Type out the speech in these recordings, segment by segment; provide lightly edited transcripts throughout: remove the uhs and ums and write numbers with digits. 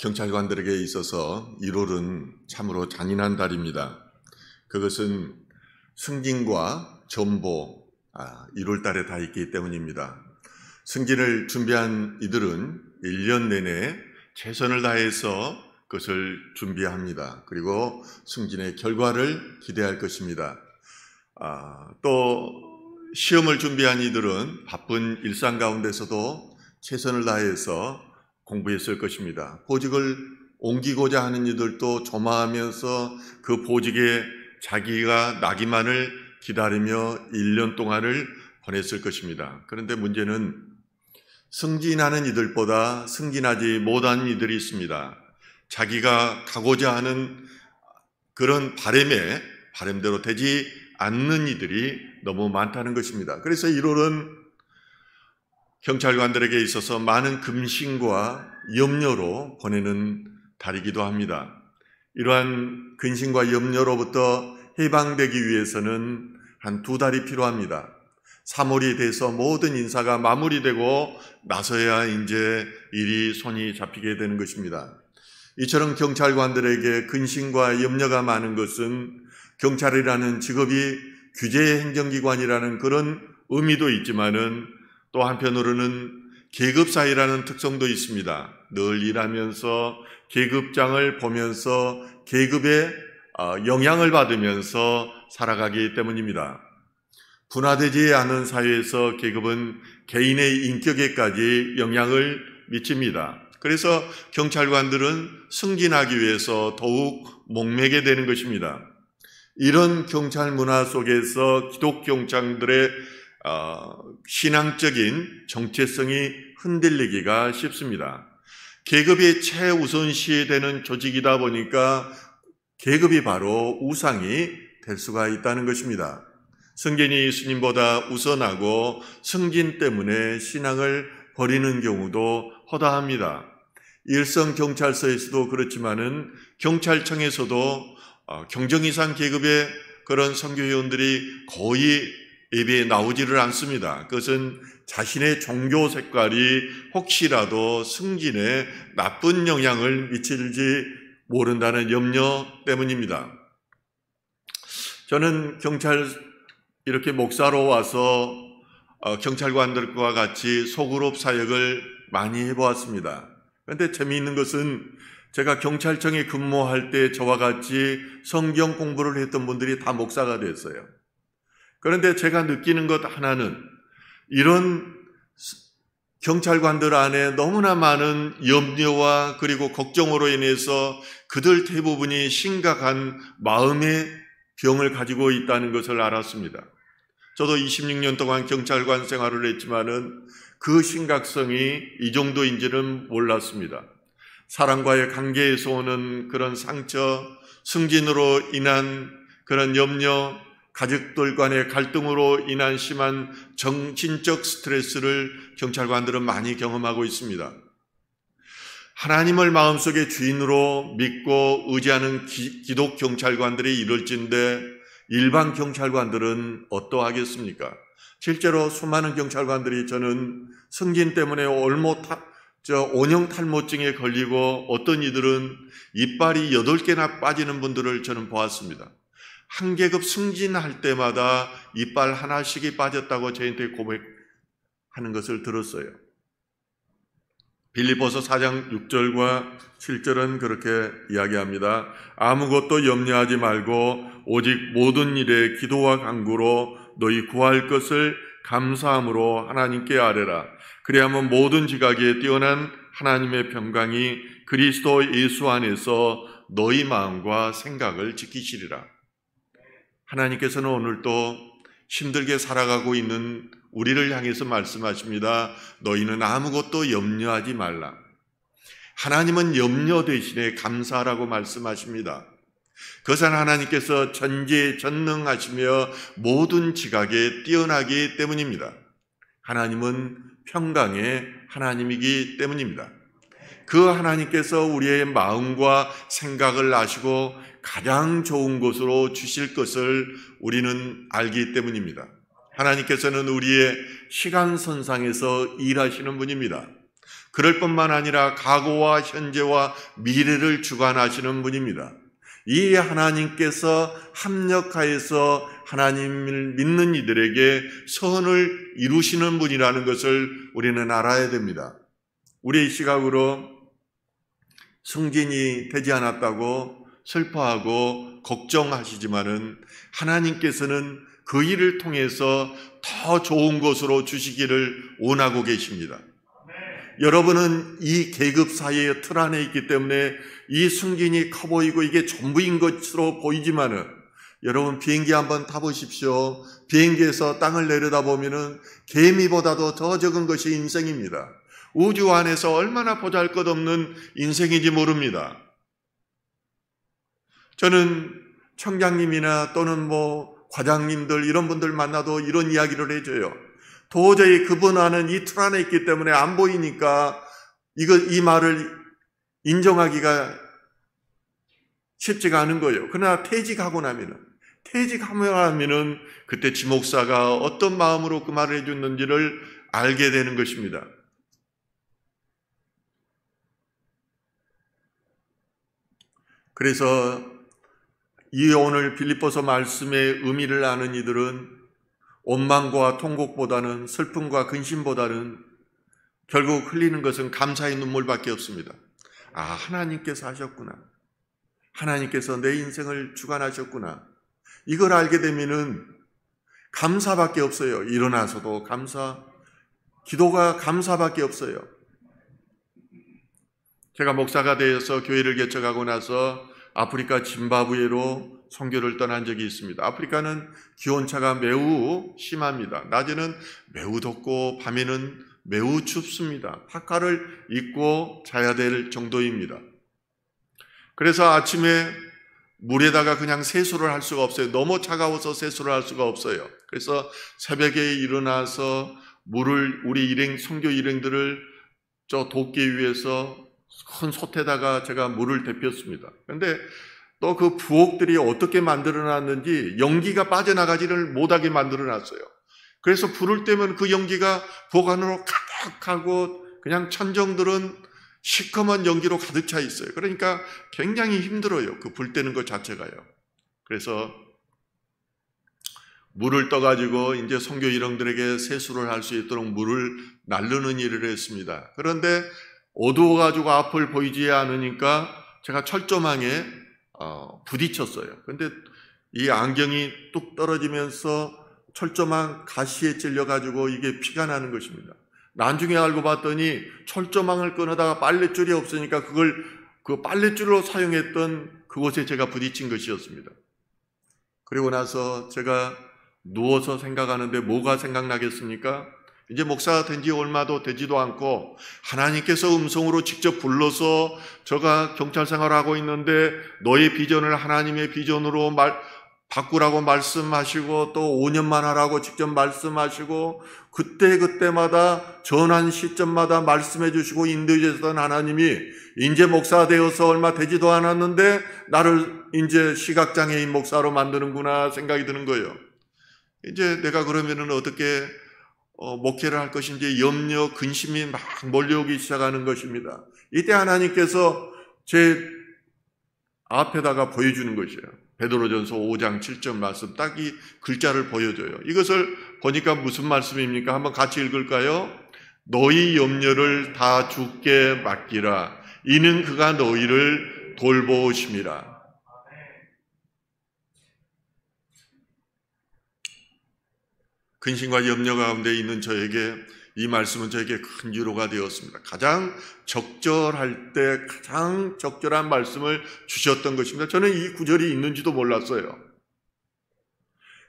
경찰관들에게 있어서 1월은 참으로 잔인한 달입니다. 그것은 승진과 전보 1월 달에 다 있기 때문입니다. 승진을 준비한 이들은 1년 내내 최선을 다해서 그것을 준비합니다. 그리고 승진의 결과를 기대할 것입니다. 또 시험을 준비한 이들은 바쁜 일상 가운데서도 최선을 다해서 공부했을 것입니다. 보직을 옮기고자 하는 이들도 조마하면서 그 보직에 자기가 나기만을 기다리며 1년 동안을 보냈을 것입니다. 그런데 문제는 승진하는 이들보다 승진하지 못한 이들이 있습니다. 자기가 가고자 하는 그런 바람대로 되지 않는 이들이 너무 많다는 것입니다. 그래서 1월은 경찰관들에게 있어서 많은 근심과 염려로 보내는 달이기도 합니다. 이러한 근심과 염려로부터 해방되기 위해서는 한 2달이 필요합니다. 3월이 돼서 모든 인사가 마무리되고 나서야 이제 일이 손이 잡히게 되는 것입니다. 이처럼 경찰관들에게 근심과 염려가 많은 것은 경찰이라는 직업이 규제 행정기관이라는 그런 의미도 있지만은 또 한편으로는 계급사회라는 특성도 있습니다. 늘 일하면서 계급장을 보면서 계급에 영향을 받으면서 살아가기 때문입니다. 분화되지 않은 사회에서 계급은 개인의 인격에까지 영향을 미칩니다. 그래서 경찰관들은 승진하기 위해서 더욱 목매게 되는 것입니다. 이런 경찰 문화 속에서 기독경찰들의 신앙적인 정체성이 흔들리기가 쉽습니다. 계급이 최우선시되는 조직이다 보니까 계급이 바로 우상이 될 수가 있다는 것입니다. 승진이 예수님보다 우선하고 승진 때문에 신앙을 버리는 경우도 허다합니다. 일선경찰서에서도 그렇지만은 경찰청에서도 경정 이상 계급의 그런 선교회원들이 거의 예배에 나오지를 않습니다. 그것은 자신의 종교 색깔이 혹시라도 승진에 나쁜 영향을 미칠지 모른다는 염려 때문입니다. 저는 이렇게 목사로 와서 경찰관들과 같이 소그룹 사역을 많이 해보았습니다. 그런데 재미있는 것은 제가 경찰청에 근무할 때 저와 같이 성경 공부를 했던 분들이 다 목사가 됐어요. 그런데 제가 느끼는 것 하나는 이런 경찰관들 안에 너무나 많은 염려와 그리고 걱정으로 인해서 그들 대부분이 심각한 마음의 병을 가지고 있다는 것을 알았습니다. 저도 26년 동안 경찰관 생활을 했지만은 그 심각성이 이 정도인지는 몰랐습니다. 사람과의 관계에서 오는 그런 상처, 승진으로 인한 그런 염려, 가족들 간의 갈등으로 인한 심한 정신적 스트레스를 경찰관들은 많이 경험하고 있습니다. 하나님을 마음속에 주인으로 믿고 의지하는 기독 경찰관들이 이럴진데 일반 경찰관들은 어떠하겠습니까? 실제로 수많은 경찰관들이 저는 승진 때문에 원형 탈모증에 걸리고 어떤 이들은 이빨이 8개나 빠지는 분들을 저는 보았습니다. 한 계급 승진할 때마다 이빨 하나씩이 빠졌다고 저한테 고백하는 것을 들었어요. 빌립보서 4장 6절과 7절은 그렇게 이야기합니다. 아무것도 염려하지 말고 오직 모든 일에 기도와 간구로 너희 구할 것을 감사함으로 하나님께 아뢰라. 그리하면 모든 지각에 뛰어난 하나님의 평강이 그리스도 예수 안에서 너희 마음과 생각을 지키시리라. 하나님께서는 오늘도 힘들게 살아가고 있는 우리를 향해서 말씀하십니다. 너희는 아무것도 염려하지 말라. 하나님은 염려 대신에 감사라고 말씀하십니다. 그것은 하나님께서 전지전능하시며 모든 지각에 뛰어나기 때문입니다. 하나님은 평강의 하나님이기 때문입니다. 그 하나님께서 우리의 마음과 생각을 아시고 가장 좋은 곳으로 주실 것을 우리는 알기 때문입니다. 하나님께서는 우리의 시간선상에서 일하시는 분입니다. 그럴 뿐만 아니라 과거와 현재와 미래를 주관하시는 분입니다. 이 하나님께서 합력하여서 하나님을 믿는 이들에게 선을 이루시는 분이라는 것을 우리는 알아야 됩니다. 우리의 시각으로 승진이 되지 않았다고 슬퍼하고 걱정하시지만은 하나님께서는 그 일을 통해서 더 좋은 것으로 주시기를 원하고 계십니다. 여러분은 이 계급 사이의 틀 안에 있기 때문에 이 승진이 커 보이고 이게 전부인 것으로 보이지만은 여러분 비행기 한번 타보십시오. 비행기에서 땅을 내려다보면은 개미보다도 더 적은 것이 인생입니다. 우주 안에서 얼마나 보잘것없는 인생인지 모릅니다. 저는 청장님이나 또는 과장님들 이런 분들 만나도 이런 이야기를 해줘요. 도저히 그분 안은 이 틀 안에 있기 때문에 안 보이니까 이 말을 인정하기가 쉽지가 않은 거예요. 그러나 퇴직하고 나면은 그때 지목사가 어떤 마음으로 그 말을 해줬는지를 알게 되는 것입니다. 그래서 이 오늘 빌립보서 말씀의 의미를 아는 이들은 원망과 통곡보다는 슬픔과 근심보다는 결국 흘리는 것은 감사의 눈물밖에 없습니다. 아, 하나님께서 하셨구나. 하나님께서 내 인생을 주관하셨구나. 이걸 알게 되면은 감사밖에 없어요. 일어나서도 기도가 감사밖에 없어요. 제가 목사가 되어서 교회를 개척하고 나서 아프리카 짐바브웨로 선교를 떠난 적이 있습니다. 아프리카는 기온차가 매우 심합니다. 낮에는 매우 덥고 밤에는 매우 춥습니다. 파카를 입고 자야 될 정도입니다. 그래서 아침에 물에다가 그냥 세수를 할 수가 없어요. 너무 차가워서 세수를 할 수가 없어요. 그래서 새벽에 일어나서 물을 우리 선교 일행들을 돕기 위해서 큰 솥에다가 제가 물을 데폈습니다. 그런데 또 그 부엌들이 어떻게 만들어놨는지 연기가 빠져나가지를 못하게 만들어놨어요. 그래서 불을 떼면 그 연기가 부엌 안으로 가득하고 그냥 천정들은 시커먼 연기로 가득 차 있어요. 그러니까 굉장히 힘들어요. 그 불 떼는 것 자체가요. 그래서 물을 떠가지고 이제 선교 일행들에게 세수를 할 수 있도록 물을 나르는 일을 했습니다. 그런데 어두워가지고 앞을 보이지 않으니까 제가 철조망에 부딪혔어요. 근데 이 안경이 뚝 떨어지면서 철조망 가시에 찔려가지고 이게 피가 나는 것입니다. 나중에 알고 봤더니 철조망을 끊어다가 빨랫줄이 없으니까 그 빨랫줄로 사용했던 그곳에 제가 부딪힌 것이었습니다. 그리고 나서 제가 누워서 생각하는데 뭐가 생각나겠습니까? 이제 목사가 된 지 얼마도 되지도 않고 하나님께서 음성으로 직접 불러서 제가 경찰 생활을 하고 있는데 너의 비전을 하나님의 비전으로 바꾸라고 말씀하시고 또 5년만 하라고 직접 말씀하시고 그때마다 전한 시점마다 말씀해 주시고 인도해 주셨던 하나님이 이제 목사가 되어서 얼마 되지도 않았는데 나를 이제 시각장애인 목사로 만드는구나 생각이 드는 거예요. 이제 내가 그러면은 어떻게 목회를 할 것인지 염려, 근심이 막 몰려오기 시작하는 것입니다. 이때 하나님께서 제 앞에다가 보여주는 것이에요. 베드로전서 5장 7절 말씀 딱 이 글자를 보여줘요. 이것을 보니까 무슨 말씀입니까? 한번 같이 읽을까요? 너희 염려를 다 주께 맡기라. 이는 그가 너희를 돌보심이라. 근심과 염려 가운데 있는 저에게 이 말씀은 저에게 큰 위로가 되었습니다. 가장 적절할 때 가장 적절한 말씀을 주셨던 것입니다. 저는 이 구절이 있는지도 몰랐어요.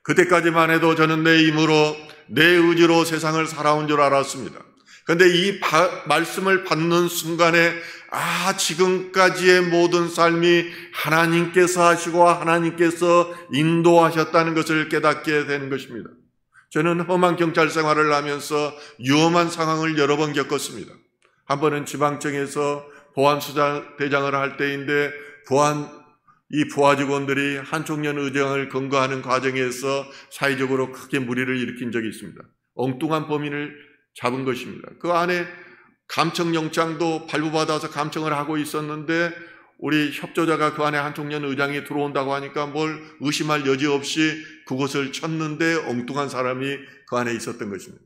그때까지만 해도 저는 내 힘으로 내 의지로 세상을 살아온 줄 알았습니다. 그런데 이 말씀을 받는 순간에 지금까지의 모든 삶이 하나님께서 하시고 하나님께서 인도하셨다는 것을 깨닫게 되는 것입니다. 저는 험한 경찰 생활을 하면서 위험한 상황을 여러 번 겪었습니다. 한 번은 지방청에서 보안수사대장을 할 때인데 이 부하 직원들이 한총련 의장을 검거하는 과정에서 사회적으로 크게 무리를 일으킨 적이 있습니다. 엉뚱한 범인을 잡은 것입니다. 그 안에 감청영장도 발부받아서 감청을 하고 있었는데 우리 협조자가 그 안에 한총련 의장이 들어온다고 하니까 뭘 의심할 여지 없이 그곳을 쳤는데 엉뚱한 사람이 그 안에 있었던 것입니다.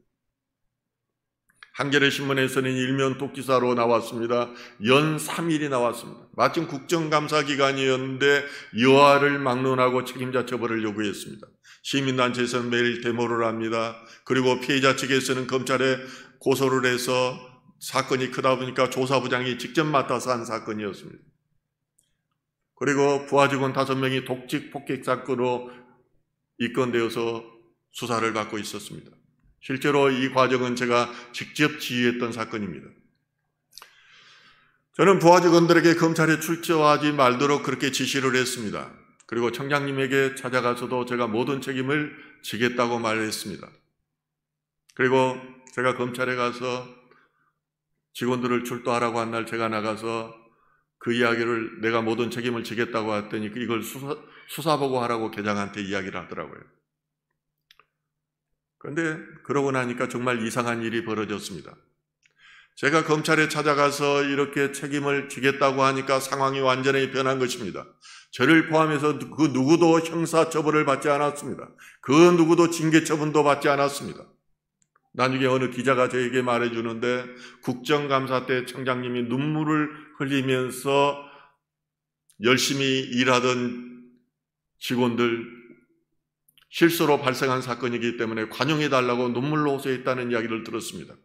한겨레 신문에서는 일면 독기사로 나왔습니다. 연 3일이 나왔습니다. 마침 국정감사 기간이었는데 여하를 막론하고 책임자 처벌을 요구했습니다. 시민단체에서는 매일 데모를 합니다. 그리고 피해자 측에서는 검찰에 고소를 해서 사건이 크다 보니까 조사부장이 직접 맡아서 한 사건이었습니다. 그리고 부하 직원 5명이 독직 폭격 사건으로 입건되어서 수사를 받고 있었습니다. 실제로 이 과정은 제가 직접 지휘했던 사건입니다. 저는 부하 직원들에게 검찰에 출두하지 말도록 그렇게 지시를 했습니다. 그리고 청장님에게 찾아가서도 제가 모든 책임을 지겠다고 말했습니다. 그리고 제가 검찰에 가서 직원들을 출두하라고 한 날 제가 나가서 그 이야기를 내가 모든 책임을 지겠다고 했더니 이걸 수사보고하라고 계장한테 이야기를 하더라고요. 그런데 그러고 나니까 정말 이상한 일이 벌어졌습니다. 제가 검찰에 찾아가서 이렇게 책임을 지겠다고 하니까 상황이 완전히 변한 것입니다. 저를 포함해서 그 누구도 형사처벌을 받지 않았습니다. 그 누구도 징계처분도 받지 않았습니다. 나중에 어느 기자가 저에게 말해주는데 국정감사 때 청장님이 눈물을 흘리면서 열심히 일하던 직원들 실수로 발생한 사건이기 때문에 관용해달라고 눈물로 호소했다는 이야기를 들었습니다.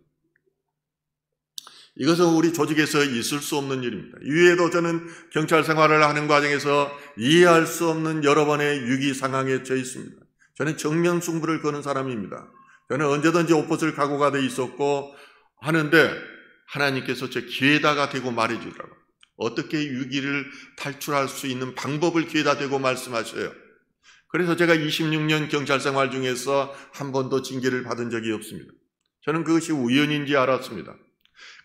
이것은 우리 조직에서 있을 수 없는 일입니다. 이외에도 저는 경찰 생활을 하는 과정에서 이해할 수 없는 여러 번의 위기 상황에 처해 있습니다. 저는 정면 승부를 거는 사람입니다. 저는 언제든지 옷벗을 각오가 돼 있었고 하는데 하나님께서 제 귀에다가 대고 말해주더라고요. 어떻게 위기를 탈출할 수 있는 방법을 귀에다 대고 말씀하셔요. 그래서 제가 26년 경찰 생활 중에서 한 번도 징계를 받은 적이 없습니다. 저는 그것이 우연인지 알았습니다.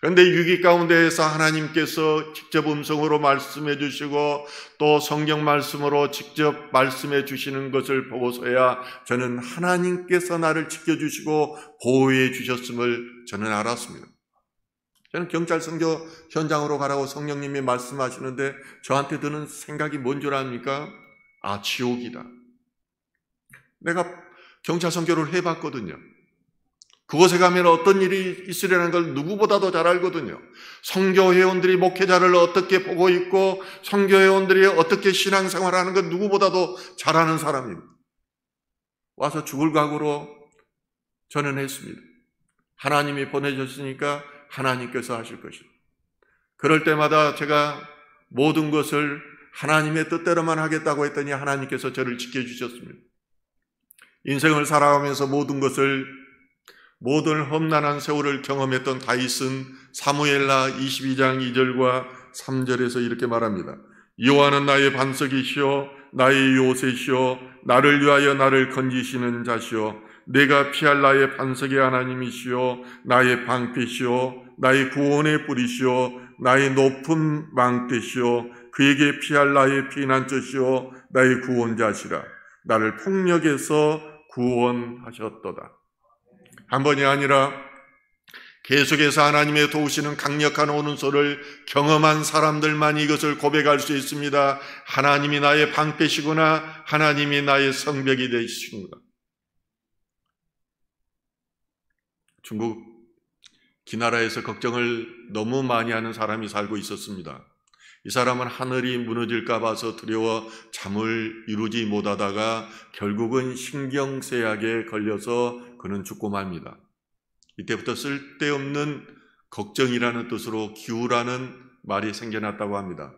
그런데 위기 가운데에서 하나님께서 직접 음성으로 말씀해 주시고 또 성경 말씀으로 직접 말씀해 주시는 것을 보고서야 저는 하나님께서 나를 지켜주시고 보호해 주셨음을 저는 알았습니다. 저는 경찰 선교 현장으로 가라고 성령님이 말씀하시는데 저한테 드는 생각이 뭔 줄 압니까? 아, 지옥이다. 내가 경찰 선교를 해봤거든요. 그곳에 가면 어떤 일이 있으려는 걸 누구보다도 잘 알거든요. 선교회원들이 목회자를 어떻게 보고 있고 선교회원들이 어떻게 신앙생활하는 걸 누구보다도 잘 아는 사람입니다. 와서 죽을 각오로 저는 했습니다. 하나님이 보내셨으니까 하나님께서 하실 것입니다. 그럴 때마다 제가 모든 것을 하나님의 뜻대로만 하겠다고 했더니 하나님께서 저를 지켜주셨습니다. 인생을 살아가면서 모든 험난한 세월을 경험했던 다윗은 사무엘하 22장 2절과 3절에서 이렇게 말합니다. 여호와는 나의 반석이시오 나의 요새시오 나를 위하여 나를 건지시는 자시오 내가 피할 나의 반석의 하나님이시오 나의 방패시오 나의 구원의 뿌리시오 나의 높은 망대시오 그에게 피할 나의 피난처시오 나의 구원자시라 나를 폭력에서 구원하셨도다. 한 번이 아니라 계속해서 하나님의 도우시는 강력한 오른손을 경험한 사람들만 이것을 고백할 수 있습니다. 하나님이 나의 방패시구나. 하나님이 나의 성벽이 되시구나. 중국 기나라에서 걱정을 너무 많이 하는 사람이 살고 있었습니다. 이 사람은 하늘이 무너질까 봐서 두려워 잠을 이루지 못하다가 결국은 신경쇠약에 걸려서 그는 죽고 맙니다. 이때부터 쓸데없는 걱정이라는 뜻으로 기우라는 말이 생겨났다고 합니다.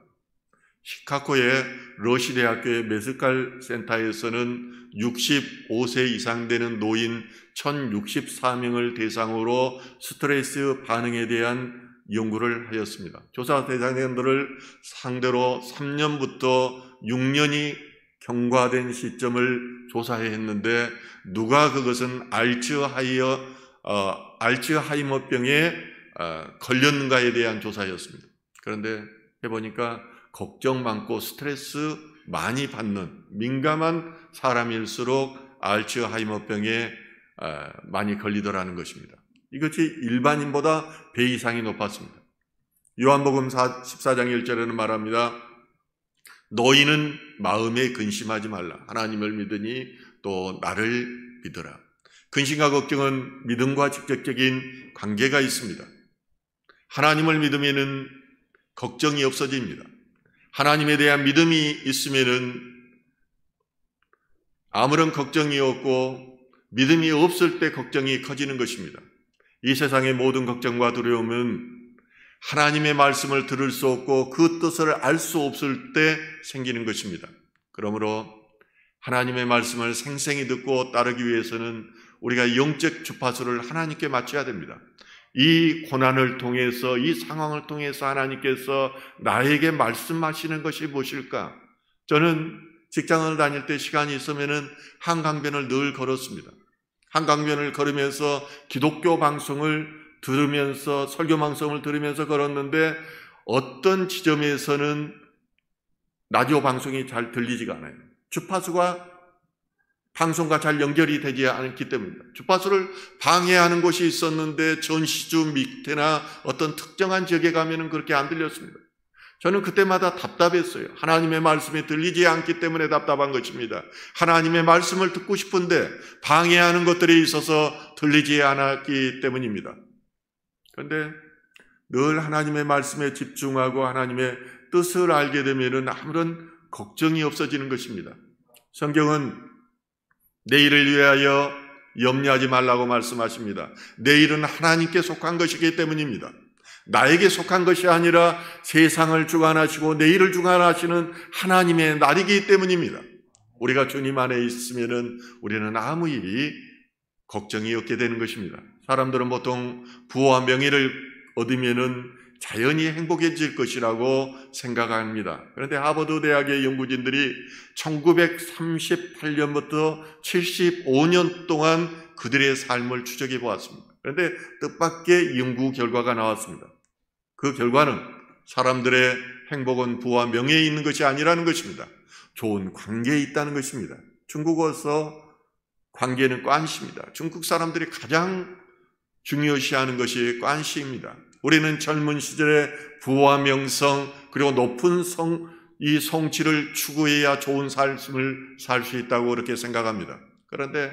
시카고의 러시 대학교의 메스칼 센터에서는 65세 이상 되는 노인 1064명을 대상으로 스트레스 반응에 대한 연구를 하였습니다. 조사 대상자들을 상대로 3년부터 6년이 경과된 시점을 조사했는데 누가 그것은 알츠하이머병에 걸렸는가에 대한 조사였습니다. 그런데 해보니까 걱정 많고 스트레스 많이 받는 민감한 사람일수록 알츠하이머병에 많이 걸리더라는 것입니다. 이것이 일반인보다 배 이상이 높았습니다. 요한복음 14장 1절에는 말합니다. 너희는 마음에 근심하지 말라. 하나님을 믿으니 또 나를 믿으라. 근심과 걱정은 믿음과 직접적인 관계가 있습니다. 하나님을 믿으면은 걱정이 없어집니다. 하나님에 대한 믿음이 있으면은 아무런 걱정이 없고 믿음이 없을 때 걱정이 커지는 것입니다. 이 세상의 모든 걱정과 두려움은 하나님의 말씀을 들을 수 없고 그 뜻을 알 수 없을 때 생기는 것입니다. 그러므로 하나님의 말씀을 생생히 듣고 따르기 위해서는 우리가 영적 주파수를 하나님께 맞춰야 됩니다. 이 고난을 통해서, 이 상황을 통해서 하나님께서 나에게 말씀하시는 것이 무엇일까? 저는 직장을 다닐 때 시간이 있으면은 한강변을 늘 걸었습니다. 한강변을 걸으면서 기독교 방송을 들으면서, 설교 방송을 들으면서 걸었는데 어떤 지점에서는 라디오 방송이 잘 들리지가 않아요. 주파수가 방송과 잘 연결이 되지 않기 때문입니다. 주파수를 방해하는 곳이 있었는데 전시주 밑에나 어떤 특정한 지역에 가면은 그렇게 안 들렸습니다. 저는 그때마다 답답했어요. 하나님의 말씀이 들리지 않기 때문에 답답한 것입니다. 하나님의 말씀을 듣고 싶은데 방해하는 것들이 있어서 들리지 않았기 때문입니다. 그런데 늘 하나님의 말씀에 집중하고 하나님의 뜻을 알게 되면은 아무런 걱정이 없어지는 것입니다. 성경은 내일을 위하여 염려하지 말라고 말씀하십니다. 내일은 하나님께 속한 것이기 때문입니다. 나에게 속한 것이 아니라 세상을 주관하시고 내일을 주관하시는 하나님의 날이기 때문입니다. 우리가 주님 안에 있으면은 우리는 아무 일이 걱정이 없게 되는 것입니다. 사람들은 보통 부와 명예를 얻으면은 자연히 행복해질 것이라고 생각합니다. 그런데 하버드 대학의 연구진들이 1938년부터 75년 동안 그들의 삶을 추적해 보았습니다. 그런데 뜻밖의 연구 결과가 나왔습니다. 그 결과는 사람들의 행복은 부와 명예에 있는 것이 아니라는 것입니다. 좋은 관계에 있다는 것입니다. 중국어에서 관계는 관시입니다. 중국 사람들이 가장 중요시하는 것이 관시입니다. 우리는 젊은 시절에 부와 명성 그리고 높은 이 성취를 추구해야 좋은 삶을 살 수 있다고 그렇게 생각합니다. 그런데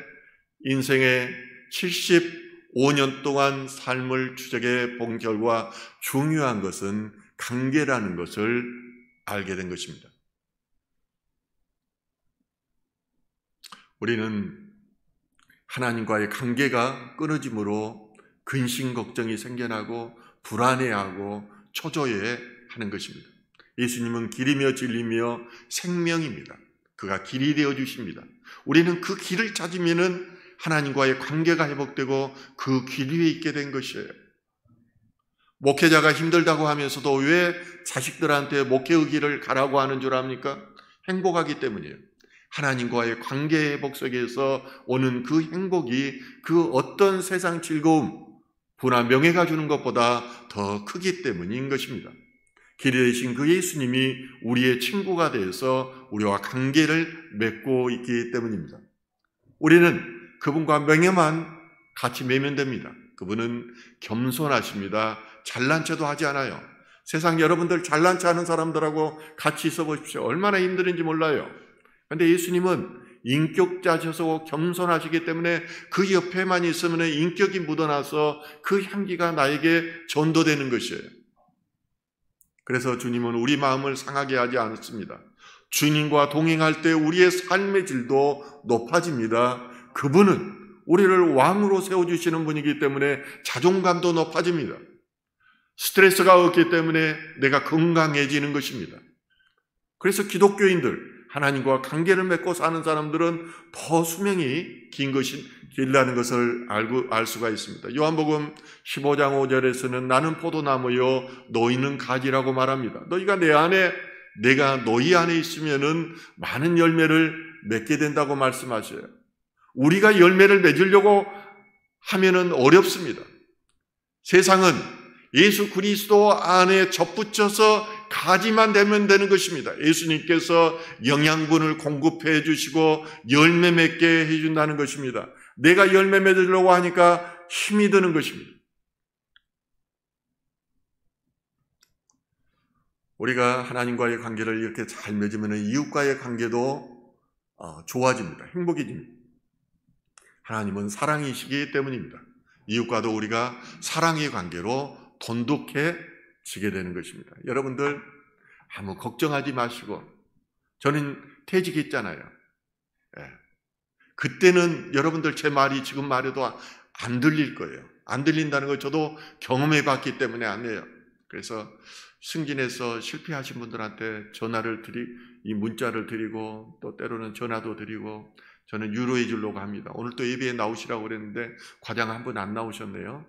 인생의 75년 동안 삶을 추적해 본 결과 중요한 것은 관계라는 것을 알게 된 것입니다. 우리는 하나님과의 관계가 끊어짐으로 근심 걱정이 생겨나고 불안해하고 초조해하는 것입니다. 예수님은 길이며 진리며 생명입니다. 그가 길이 되어 주십니다. 우리는 그 길을 찾으면은 하나님과의 관계가 회복되고 그 길 위에 있게 된 것이에요. 목회자가 힘들다고 하면서도 왜 자식들한테 목회의 길을 가라고 하는 줄 압니까? 행복하기 때문이에요. 하나님과의 관계 회복 속에서 오는 그 행복이 그 어떤 세상 즐거움, 부나 명예가 주는 것보다 더 크기 때문인 것입니다. 길이 되신 그 예수님이 우리의 친구가 되어서 우리와 관계를 맺고 있기 때문입니다. 우리는 그분과 명예만 같이 매면 됩니다. 그분은 겸손하십니다. 잘난 척도 하지 않아요. 세상 여러분들 잘난 척 하는 사람들하고 같이 있어 보십시오. 얼마나 힘든지 몰라요. 그런데 예수님은 인격자셔서 겸손하시기 때문에 그 옆에만 있으면 인격이 묻어나서 그 향기가 나에게 전도되는 것이에요. 그래서 주님은 우리 마음을 상하게 하지 않습니다. 주님과 동행할 때 우리의 삶의 질도 높아집니다. 그분은 우리를 왕으로 세워주시는 분이기 때문에 자존감도 높아집니다. 스트레스가 없기 때문에 내가 건강해지는 것입니다. 그래서 기독교인들, 하나님과 관계를 맺고 사는 사람들은 더 수명이 길다는 것을 알 수가 있습니다. 요한복음 15장 5절에서는 나는 포도나무요 너희는 가지라고 말합니다. 너희가 내 안에, 내가 너희 안에 있으면은 많은 열매를 맺게 된다고 말씀하셔요. 우리가 열매를 맺으려고 하면은 어렵습니다. 세상은 예수 그리스도 안에 접붙여서 가지만 되면 되는 것입니다. 예수님께서 영양분을 공급해 주시고 열매 맺게 해 준다는 것입니다. 내가 열매 맺으려고 하니까 힘이 드는 것입니다. 우리가 하나님과의 관계를 이렇게 잘 맺으면 이웃과의 관계도 좋아집니다. 행복해집니다. 하나님은 사랑이시기 때문입니다. 이웃과도 우리가 사랑의 관계로 돈독해지게 되는 것입니다. 여러분들 아무 걱정하지 마시고, 저는 퇴직했잖아요. 그때는 여러분들 제 말이 지금 말해도 안 들릴 거예요. 안 들린다는 걸 저도 경험해 봤기 때문에 안 해요. 그래서 승진해서 실패하신 분들한테 이 문자를 드리고, 또 때로는 전화도 드리고, 저는 유로해 주려고 합니다. 오늘 또 예배에 나오시라고 그랬는데 과장 한 분 안 나오셨네요.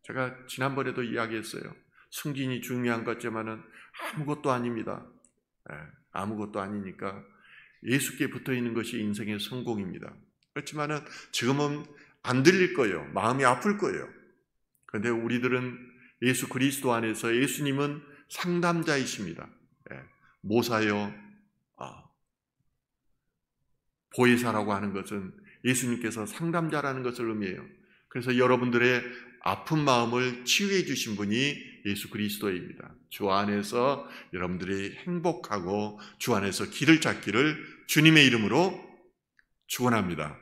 제가 지난번에도 이야기했어요. 승진이 중요한 것 같지만은 아무것도 아닙니다. 아무것도 아니니까 예수께 붙어 있는 것이 인생의 성공입니다. 그렇지만은 지금은 안 들릴 거예요. 마음이 아플 거예요. 그런데 우리들은 예수 그리스도 안에서 예수님은 상담자이십니다. 모사요, 보혜사라고 하는 것은 예수님께서 상담자라는 것을 의미해요. 그래서 여러분들의 아픈 마음을 치유해 주신 분이 예수 그리스도입니다. 주 안에서 여러분들이 행복하고 주 안에서 길을 찾기를 주님의 이름으로 축원합니다.